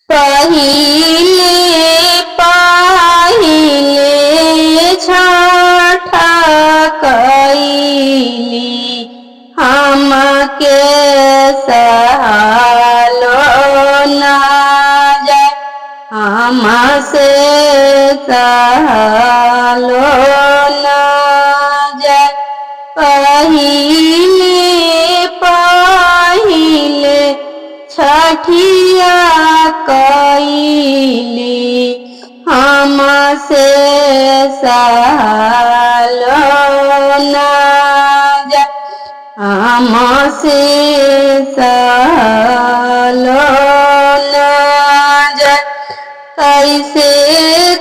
पहिले पहिले छठ कइली हमके सहलो ना जाए, हमसे सहलो ना जाए। पहिले पहिले छठिया कइली हमसे सहलो ना जाए, हमसे सहलो ना जाए। कैसे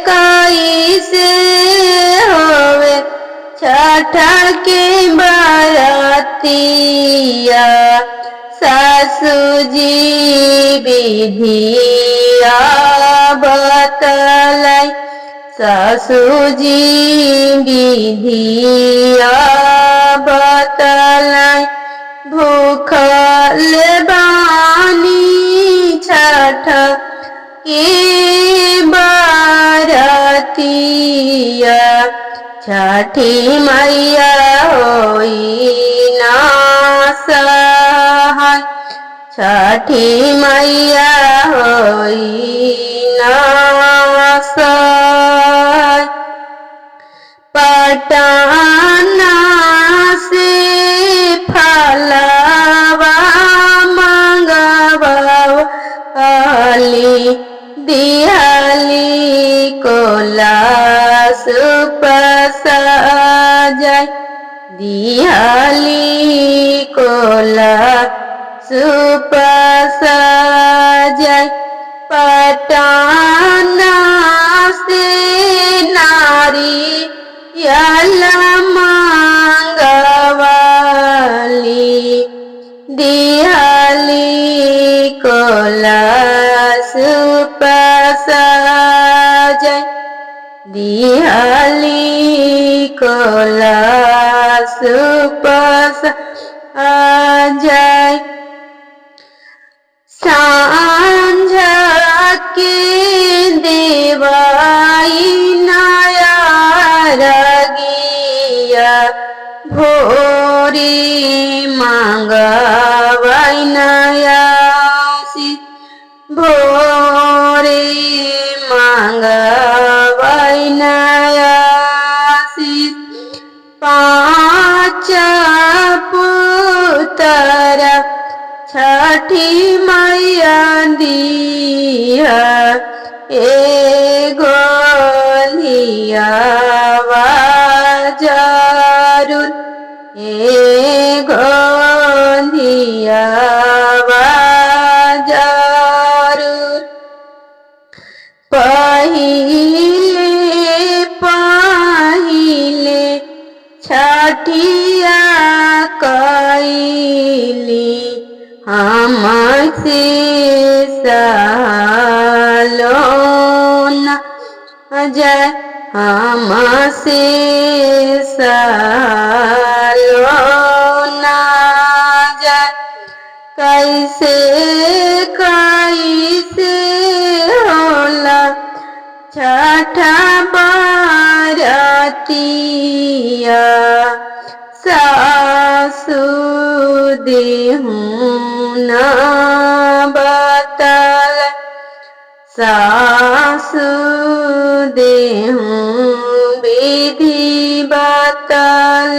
कैसे होवे छठ के बरतिया, सासुजी विधिया बतलाई, सासुजी विधिया बतलाई। भूखल बानी छठ के बरतिया, छठी मैया होई ना सहाय, छठी मैया होई ना सहाय। पटना से फलवा मंगवली, दिहली कोलास सजाय, दिहली कोलास सजाय। पटना से नारियल मंगवली, दिहली कोलास सजाय, दिहली कोलास सजाय। सांझ के देवाई नया रगिया, भोरी मंगवाई नया शीश, भोरी मंगवाई नया शीश। पाँच पुत्र छठी मैया दिया, एगो धियावा जरूर, एगो धियावा जरूर। पहिले पहिले छठिया कइली हमसे सहलो ना जाए, हमसे सहलो ना जाए। कैसे कैसे होला छठ बरतिया, सासु देहूँ ना बतल, सासु देहूँ विधि बतल।